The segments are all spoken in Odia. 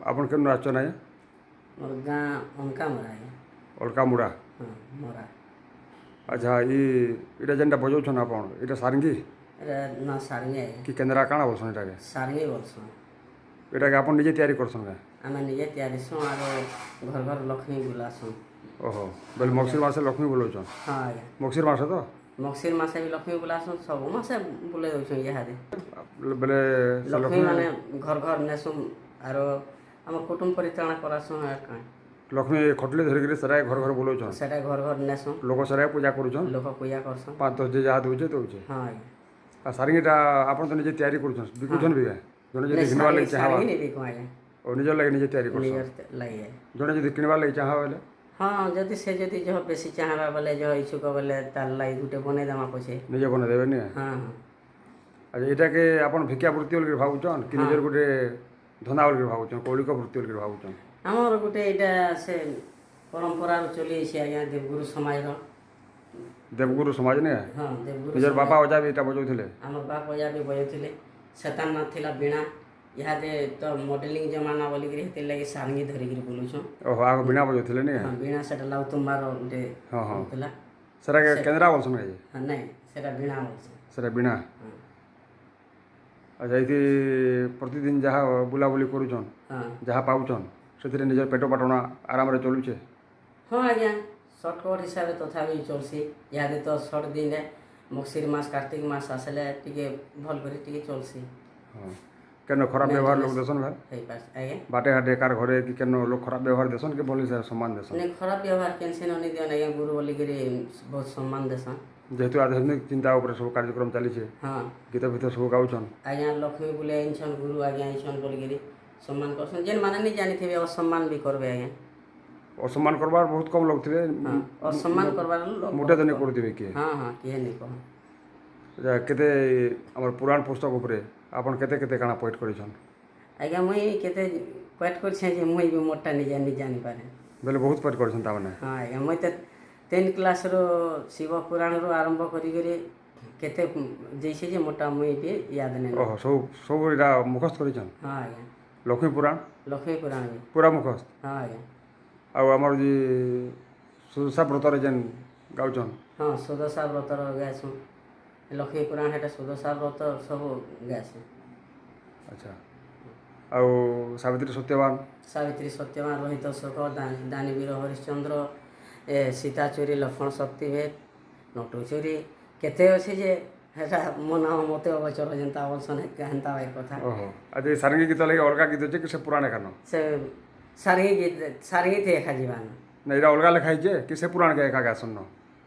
ଆପଣ କେନ୍ ଆସୁଛନ୍ ଆଜ୍ଞା? मोर गाँ उनका मोरा है। ଅଲକା ମୁଡ଼ା। हाँ मोरा ଆଚ୍ଛା ଇଟା ଯେନ୍ଟା ବଜାଉଛନ୍ ଆପଣ ଇଟା ସାରଙ୍ଗୀ अरे ना सारंगे है। କି କେନ୍ଦ୍ରା କାଣା ବୋଲସନ୍ ଇଟାକେ? सारंगे बोलसुँ ଏଟାକେ ଆପଣ ନିଜେ ତିଆରି କରସନ୍ କାଁ? आमे निजे तैयारी सुँ और घर घर लक्ष्मी बुलासुँ। ଓହୋ ବେଲେ ମଗଶିର ମାସେ ଲକ୍ଷ୍ମୀ ବୋଲଉଛନ୍। हाँ आज्ञा ମଗଶିର ମାସ ତ मगसिर मासे भी लक्ष्मी बुलासुँ सब मासे बुले दौछुँ इहादे ବେଲେ ସେ लक्ष्मी माने घर घर नेसुँ और आम कुटुंब परिचालना करासुँ और काँ ଲକ୍ଷ୍ମୀ ଖଟଲି ଧରିକିରି ସେଟାକେ ଘର ଘର ବୋଲଉଛନ୍। सेटा घर घर नेसुँ ଲୋକ ସେଟାକେ ପୂଜା କରୁଛନ୍। लोक पूजा करसुँ। 5-10 ଯେ ଯାହା ଦଉଛେ ଦଉଛେ। हाँ आज्ञा ଆଉ ସାରଙ୍ଗୀଟା ଆପଣ ତ ନିଜେ ତିଆରି କରୁଛନ୍ ବିକୁଛନ୍ ବି କାଁ? ଜଣେ ଯଦି नहीं ଘିନବାର୍ ଲାଗି ଚାହେଁବା सारंगी नहीं बिकूँ आज्ञा ଓ ନିଜର ଲାଗି ନିଜେ ତିଆରି କରସନ୍। निजर लगे है। ଜଣେ ଯଦି କିଣିବାର୍ ଲାଗି ଚାହେଁବା ବେଲେ हाँ जदि से जदि जो बेसी चाहबा बोले जो इच्छुक बोले तार लाई गुटे बने देमा पछे। ନିଜେ ବନେଇ ଦେବେନି। हाँ हाँ ଆଚ୍ଛା ଏଇଟାକେ ଆପଣ ଭିକ୍ଷା ବୃତ୍ତି ବୋଲିକିରି ଭାବୁଛନ୍ କି ନିଜର ଗୋଟେ ଧନ୍ଦା ବୋଲିକିରି ଭାବୁଛନ୍ କୌଳିକ ବୃତ୍ତି ବୋଲିକିରି भाବୁଛନ୍? ଆମର ଗୋଟେ ଏଇଟା ସେ ପରମ୍ପରାରୁ ଚଲି ଆଇଛି ଆଜ୍ଞା ଦେବଗୁରୁ ସମାଜର। ଦେବଗୁରୁ ସମାଜ ନେ ହଁ ଦେବଗୁରୁ ନିଜର ସମାଜ। ବାପା ଅଜା ବି ଏଇଟା ବଜାଉଥିଲେ। ଆମର ବାପ ଅଜା ବି ବଜାଉଥିଲେ। ସେତାନ ଥିଲା ବୀଣା ଇହାଦେ ତ ମଡେଲିଂ ଜମାନା ବୋଲିକିରି ହେଥିର୍ଲାଗି ସାରଙ୍ଗୀ ଧରିକିରି ବୁଲୁଛୁଁ। ଓହୋ ଆଗ ବୀଣା ବଜାଉଥିଲେ ନି? ହଁ ବୀଣା ସେଟା ଲାଉତୁମ୍ବାର ଗୋଟେ ହଁ ହଁ ଥିଲା। ସେଟାକେ କେନ୍ଦ୍ରା ବୋଲସନ୍ କାଜି? ହଁ ନାଇଁ ସେଟା ବୀଣା ବୋଲସନ୍। ସେଟା ବୀଣା। ହଁ ଆଚ୍ଛା ଏଇଠି ପ୍ରତିଦିନ ଯାହା ବୁଲାବୁଲି କରୁଛନ୍ ହଁ ଯାହା ପାଉଛନ୍ ସେଥିରେ ନିଜର ପେଟ ପାଟଣା ଆରାମରେ ଚଲୁଛେ। ହଁ ଆଜ୍ଞା ସର୍ଟକଟ୍ ହିସାବରେ ତଥାପି ଚଲ୍ସି। ଇହାଦେ ତ ସର୍ଟ ଦିନେ ମଗଶିର ମାସ କାର୍ତ୍ତିକ ମାସ ଆସିଲେ ଟିକେ ଭଲ କରି ଟିକେ ଚଲ୍ସି। ହଁ କେନ ଖରାପ ବ୍ୟବହାର ଲୋକ ଦେସନ୍ ଭାଇ? ହେଇପାରସି ଆଜ୍ଞା ବାଟେ ଘାଟେ କାର ଘରେ କି କେନ ଲୋକ ଖରାପ ବ୍ୟବହାର ଦେସନ୍ କି ଭଲ ହିସାବରେ ସମ୍ମାନ ଦେସନ୍? ନାଇଁ ଖରାପ ବ୍ୟବହାର କେନ୍ସି ନି ଦିଅନ୍ ଆଜ୍ଞା ଗୁରୁ ବୋଲିକିରି ବହୁତ ସମ୍ମାନ ଦେସନ୍। ଯେହେତୁ ଆଧ୍ୟାତ୍ମିକ ଚିନ୍ତା ଉପରେ ସବୁ କାର୍ଯ୍ୟକ୍ରମ ଚାଲିଛେ ହଁ ଗୀତ ଫୀତ ସବୁ ଗାଉଛନ୍। ଆଜ୍ଞା ଲକ୍ଷ୍ମୀ ବୁଲେ ଆଇଛନ୍ ଗୁରୁ ଆଜ୍ଞା ଆଇଛନ୍ ବୋଲିକିରି ସମ୍ମାନ କରସନ୍। ଯେନ୍ ମାନେ ନି ଜାଣିଥିବେ ଅସମ୍ମାନ ବି କରବେ ଆଜ୍ଞା। ଅସମ୍ମାନ କରବାର ବହୁତ କମ୍ ଲୋକ ଥିବେ। ହଁ ଅସମ୍ମାନ କରବାର ଲୋକ ମୋଟେ ବହୁତ ତ ନି କମ୍। କରୁଥିବେ କିଏ। ହଁ ହଁ କିଏ ନି କହନ୍। କେତେ ଆମର ପୁରାଣ ପୁସ୍ତକ ଉପରେ ଆପଣ କେତେ କେତେ କାଣା ପଏଟ୍ କରିଛନ୍? ଆଜ୍ଞା ମୁଇଁ କେତେ କ୍ୱେଟ୍ କରିଛେଁ ଯେ ମୁଇଁ ବି ମୋରଟା ନିଜେ ନି ଜାଣିପାରେ। ବେଲେ ବହୁତ ପଏଟ୍ କରିଛନ୍ ତାମାନେ। ହଁ ଆଜ୍ଞା ମୁଇଁ ତ 10 କ୍ଲାସ୍ରୁ ଶିବ ପୁରାଣରୁ ଆରମ୍ଭ କରିକିରି କେତେ ଯାଇଛେ ଯେ ମୋରଟା ମୁଇଁ ବି ୟାଦ ନାଇଁ। ଓହୋ ସବୁ ସବୁ ଏଇଟା ମୁଖସ୍ଥ କରିଛନ୍? ହଁ ଆଜ୍ଞା ଲକ୍ଷ୍ମୀ ପୁରାଣ ଲକ୍ଷ୍ମୀ ପୁରାଣ ବି ପୁରା ମୁଖସ୍ଥ। ହଁ ଆଜ୍ଞା ଆଉ ଆମର ଯେ ସୁଦଶା ବ୍ରତରେ ଯେନ୍ ଗାଉଛନ୍ ହଁ ସୁଦଶା ବ୍ରତର ଗାଏସୁଁ। ଲକ୍ଷ୍ମୀ ପୁରାଣ ହେଟା ସୁଦଶା ବ୍ରତ ସବୁ ଗାଏସୁଁ। ଆଚ୍ଛା ଆଉ ସାବିତ୍ରୀ ସତ୍ୟବାନ ସାବିତ୍ରୀ ସତ୍ୟବାନ ରୋହିତ ଶୋକ ଦାନବୀର ହରିଶ୍ଚନ୍ଦ୍ର ସୀତା ଚୋରି ଲକ୍ଷ୍ମଣ ଶକ୍ତିଭେଦ ନଟୁ ଚୋରି କେତେ ଅଛି ଯେ ହେଟା ମୋ ନାମ ମତେ ଅବଚର ଯେନ୍ତା ବୋଲସନ୍ ହେନ୍ତା ଏ କଥା। ଓହୋ ଆଚ୍ଛା ଏ ସାରଙ୍ଗୀ ଗୀତ ଲାଗି ଅଲଗା ଗୀତ ଅଛି କି ସେ ପୁରାଣ ଏକାନ? ସେ ସାରଙ୍ଗୀ ଗୀତ ସାରଙ୍ଗୀ ଥି ଏକା ଯିବାନ। ନା ଏଇଟା ଅଲଗା ଲେଖା ହେଇଛେ କି ସେ ପୁରାଣକେ ଏକା ଗାସନ୍?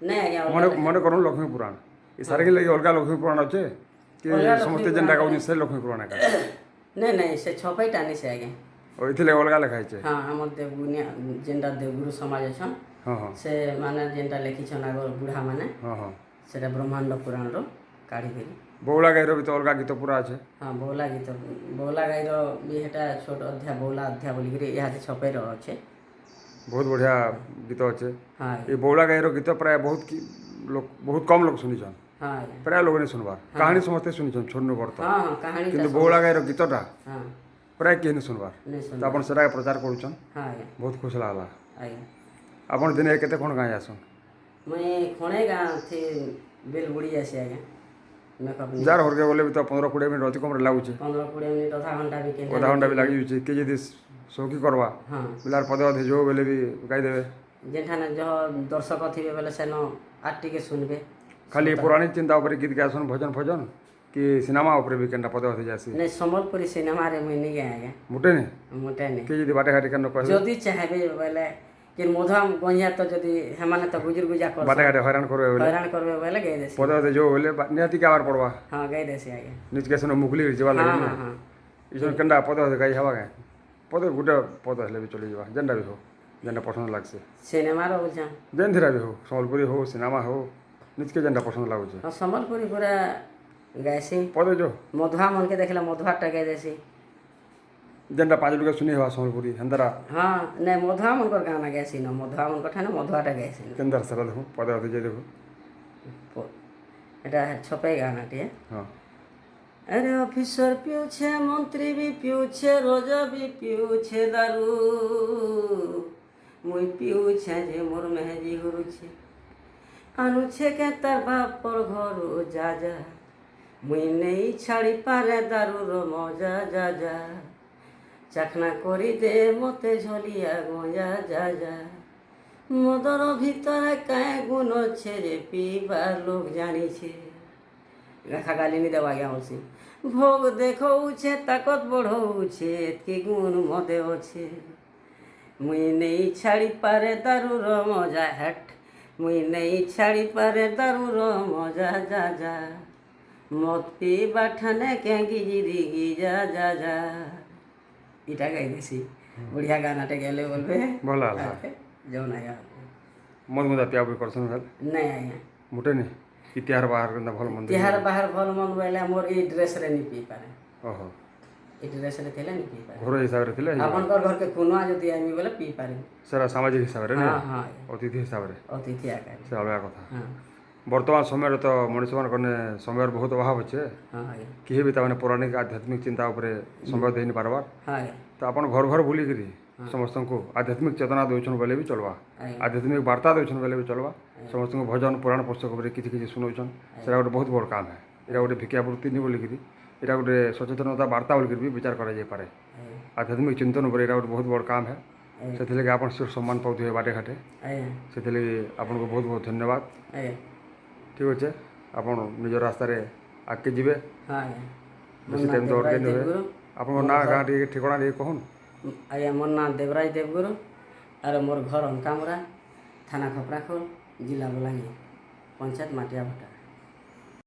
ନାଇଁ ଆଜ୍ଞା ମନେ ଅଲଗା ମନେ କରୁନ୍ ଲକ୍ଷ୍ମୀ ପୁରାଣ ଏ ସାରଙ୍ଗୀ ଲାଗି ଅଲଗା ଲକ୍ଷ୍ମୀ ପୁରାଣ ଅଛେ କି ଅଲଗା ଲକ୍ଷ୍ମୀ ସମସ୍ତେ ପୁରାଣ ଯେନ୍ଟା ଗାଉଛନ୍ ସେ ଲକ୍ଷ୍ମୀ ପୁରାଣ ଏକା? ନାଇଁ ନାଇଁ ସେ ଛପେଇଟା ନି ସେ ଆଜ୍ଞା। ଓ ଏଥିଲାଗି ଅଲଗା ଲେଖା ହେଇଛେ? ହଁ ଆମର ଦେବଗୁନିଆ ଯେନ୍ଟା ଦେବଗୁରୁ ସମାଜ ଅଛନ୍ ହଁ ହଁ ସେ ମାନେ ଯେନ୍ଟା ଲେଖିଛନ୍ ଆଗ ବୁଢ଼ା ମାନେ ହଁ ହଁ ସେଟା ବ୍ରହ୍ମାଣ୍ଡ ପୁରାଣରୁ କାଢ଼ିକିରି। ବଉଳା ଗାଈର ବି ତ ଅଲଗା ଗୀତ ପୁରା ଅଛେ? ହଁ ବଉଲା ଗୀତ ବଉଲା ଗାଈର ବି ହେଟା ଛୋଟ ଅଧ୍ୟାୟ ବଉଲା ଅଧ୍ୟାୟ ବୋଲିକିରି ଇହାଦେ ଛପେଇର ଅଛେ। ବହୁତ ବଢ଼ିଆ ଗୀତ ଅଛେ। ହଁ ଆଜ୍ଞା ଏ ବଉଳା ଗାଈର ଗୀତ ପ୍ରାୟ ବହୁତ କମ୍ ଲୋକ ଶୁନିଛନ୍। ହଁ ଆଜ୍ଞା ପ୍ରାୟ ଲୋକ ନାଇଁ ଶୁନବାର୍। କାହାଣୀ ସମସ୍ତେ ଶୁନିଛନ୍ ଛୋଟନୁ ବଡ଼ ତକ୍। ହଁ ହଁ କାହାଣୀଟା କିନ୍ତୁ ସବୁ ବଉଳା ଗାଈର ଗୀତଟା ହଁ ପ୍ରାୟ କେହି ନି ଶୁନବାର୍। ନାଇଁ ତ ଆପଣ ଶୁଣିବା ସେଟାକେ ପ୍ରଚାର କରୁଛନ୍ ହଁ ଆଜ୍ଞା ବହୁତ ଖୁସି ଲାଗ୍ଲା। ଆଜ୍ଞା ଆପଣ ଦିନେ କେତେ ଖଣ୍ଡ ଗାଁ ଯାଏସନ୍? ମୁଇଁ ଖଣେ ଗାଁ ଥି ବେଲ୍ ବୁଡ଼ି ଯାଏସି ଆଜ୍ଞା। ମେକଅପ୍ ନି ଯାହାର ଘରକେ ଗଲେ ବି ତ 15-20 ମିନିଟ୍ ଅତି କମ୍ରେ ଲାଗୁଛେ। 15-20 ମିନିଟ୍ ଅଧା ଘଣ୍ଟା ବି କେନ୍ତା ଅଧା ଘଣ୍ଟା ବି ଲାଗିଯାଉଛେ। କିଏ ଯଦି ସଉକି କରବା ହଁ ପିଲାର ପଦେ ଅଧେ ଯୋଉ ବେଲେ ବି ଗାଇଦେବେ। ଯେନ୍ଠାନେ ଜହ ଦର୍ଶକ ଥିବେ ବେଲେ ସେନ ଆର୍ ଟିକେ ଶୁନବେ। ଖାଲି ପୌରାଣିକ ଚିନ୍ତା ଉପରେ ଗୀତ ଗାଏସନ୍ ଭଜନ ଫଜନ କି ସିନେମା ଉପରେ ବି କେନ୍ଟା ପଦେ ଅଧେ ଯାଏସି? ନାଇଁ ସମ୍ବଲପୁରୀ ସିନେମାରେ ମୁଇଁ ନି ଗାଏ ଆଜ୍ଞା। ମୋଟେ ନି? ମୋଟେ ନି। କିଏ ଯଦି ବାଟେ ଘାଟେ କେନ କହିବେ ଯଦି ଚାହେଁବେ ବୋଇଲେ କି ମଧୁଆ ଗଞ୍ଜିଆ ତ ଯଦି ହେମାନେ ତ ଗୁଜୁର ଗୁଜା ବାଟେ କରସନ୍ ଘାଟେ ହଇରାଣ କରିବେ ବେଲେ ହଇରାଣ କରବେ ବୋଇଲେ ଗାଇ ଦେସି। ପଦେ ଅଧେ ଯୋଉ ବେଲେ ନିହାତି ଗାବାର୍ ପଡ଼ବା। ହଁ ଗାଇ ଦେସି ଆଜ୍ଞା। ନିଜକେ ସେନ ମୁକୁଲି ଯିବାର୍ ହଁ ଲାଗି ହଁ ନୁହେଁ। ହଁ ଇସନ୍ କେନ୍ଟା ପଦେ ଅଧେ ଗାଇ ହେବା କାଏଁ? ପଦେ ଗୁଟେ ପଦ ହେଲେ ବି ଚଲିଯିବା ଯେନ୍ଟା ବି ହଉ ଯେନ୍ଟା ପସନ୍ଦ ଲାଗ୍ସି। ସିନେମାର ବୋଲଛନ୍ ଯେନ୍ଥିରେ ବି ହଉ ସମ୍ବଲପୁରୀ ହଉ ସିନେମା ହଉ ନିଜ୍କେ ଯେନ୍ଟା ପସନ୍ଦ ଲାଗୁଛେ ହଁ ସମ୍ବଲପୁରୀ ପୁରା ଗାଏସି। ପଦେ ଯୋ ମଧୁଆ ମନ୍କେ ଦେଖିଲେ ମଧୁଆଟା ଗାଇ ଦେସି। ଯେନ୍ଟା 5 ଲୁକେ ଶୁନି ହେବା ସମ୍ବଲପୁରୀ ହେନ୍ତାଟା ହଁ ନାଇଁ ମଧୁଆ ମନକର ଗାନା ଗାଏସି ନ ମଧୁଆ ମନକର ଠାନେ ମଧୁଆଟା ଗାଏସି। କେନ୍ତାର ସେଟା ଦେଖୁ ପଦେ ଅଧେ ଯେ ଦେଖୁ। ଏଟା ଛପେଇ ଗାନାଟିଏ। ହଁ अरे ऑफिसर पियूछे मंत्री भी पियूछे रोज भी पियूछे दारू मुई पियूछे जे मोर मेहजी हुरुछे आनुछे के तार बापर घरू जा जा मुई नहीं छाड़ी पारे दारूर मजा जा जा চাকনা করি দে মতে ঝলিয়া গজা যা যা মদর ভিতরে কায় গুণ আছে রে পিবার লোক জানিছে লেখা গালিনি দেওয়া গিয়া বলছি ভোগ দেখৌছে তাকত বড়ৌছে কি গুণ মদে আছে মুই নেই ছাড়ি পারে দারুর মজা হ্যাট মুই নেই ছাড়ি পারে দারুর মজা যা যা মদ পিবা ঠানে ক্যাঙ্গি জিদি যা যা যা এটা গাইতেছি বঢ়িয়া গানাটা গেলে বলবে ଭଲ ହେଲା ଯାଉନା ଆଜ୍ଞା ମଦ ମୁଦା ପିଆ ପିଇ କରସନ୍ ଭଲ ନାଇଁ ଆଜ୍ଞା ମୋଟେ ନି କି ତିହାର ବାହାର କେନ୍ତା ଭଲ ମନ୍ଦ ତିହାର ବାହାର ଭଲ ମନ୍ଦ ବୋଇଲେ ମୋର ଏଇ ଡ୍ରେସ୍ରେ ନି ପିଇ ପାରେ ଓହୋ ଏଇ ଡ୍ରେସ୍ରେ ଥିଲେ ନି ପିଇ ପାରେ ଘର ହିସାବରେ ଥିଲେ ଆପଣଙ୍କର ଘରକେ କୁନୁଆ ଯଦି ଆଇମି ବୋଲେ ପିଇ ପାରିବି ସେଟା ସାମାଜିକ ହିସାବରେ ନା ହଁ ହଁ ଅତିଥି ହିସାବରେ ଅତିଥି ଆଜ୍ଞା ସେ ଅଲଗା କଥା ହଁ ବର୍ତ୍ତମାନ ସମୟରେ ତ ମଣିଷମାନଙ୍କର ସମୟର ବହୁତ ଅଭାବ ଅଛି ହଁ ଆଜ୍ଞା କେହି ବି ତାମାନେ ପୌରାଣିକ ଆଧ୍ୟାତ୍ମିକ ଚିନ୍ତା ଉପରେ ସମୟ ଦେଇନି ପାରବାର ହଁ ଆଜ୍ଞା ତ ଆପଣ ଘର ଘର ବୁଲିକିରି ସମସ୍ତଙ୍କୁ ଆଧ୍ୟାତ୍ମିକ ଚେତନା ଦେଉଛନ୍ ବେଲେ ବି ଚଲବା ଆଜ୍ଞା ଆଧ୍ୟାତ୍ମିକ ବାର୍ତ୍ତା ଦେଉଛନ୍ ବେଲେ ବି ଚଲବା ସମସ୍ତଙ୍କୁ ଭଜନ ପୁରାଣ ପୁସ୍ତକ ଉପରେ କିଛି କିଛି ଶୁଣଉଛନ୍ ସେଇଟା ଗୋଟେ ବହୁତ ବଡ଼ କାମ ହେ ଏଇଟା ଗୋଟେ ଭିକ୍ଷା ବୃତ୍ତି ନି ବୋଲିକିରି ଏଇଟା ଗୋଟେ ସଚେତନତା ବାର୍ତ୍ତା ବୋଲିକିରି ବି ବିଚାର କରାଯାଇପାରେ ଆଜ୍ଞା ଆଧ୍ୟାତ୍ମିକ ଚିନ୍ତନ ଉପରେ ଏଇଟା ଗୋଟେ ବହୁତ ବଡ଼ କାମ ହେ ସେଥିଲାଗି ଆପଣ ସିଓର ସମ୍ମାନ ପାଉଥିବେ ବାଟେ ଘାଟେ ଆଜ୍ଞା ସେଥିଲାଗି ଆପଣଙ୍କୁ ବହୁତ ବହୁତ ଧନ୍ୟବାଦ ଆଜ୍ଞା ଠିକ୍ ଅଛେ ଆପଣ ନିଜ ରାସ୍ତାରେ ଆଗକେ ଯିବେ ହଁ ଆଜ୍ଞା ବେଶୀ ଟାଇମ୍ ତ ଅଟକେଇ ନେବେ ଦେବଗୁରୁ ଆପଣଙ୍କ ନାଁ ଗାଁ ଟିକେ ଠିକଣା ଟିକେ କହୁନ୍ ଆଜ୍ଞା ମୋର ନାଁ ଦେବରାଜ ଦେବଗୁରୁ ଆର ମୋର ଘର ଅଙ୍କାମୁରା ଥାନା ଖପରାଖୋଲ ଜିଲ୍ଲା ବଲାଙ୍ଗୀର ପଞ୍ଚାୟତ ମାଟିଆଭଟା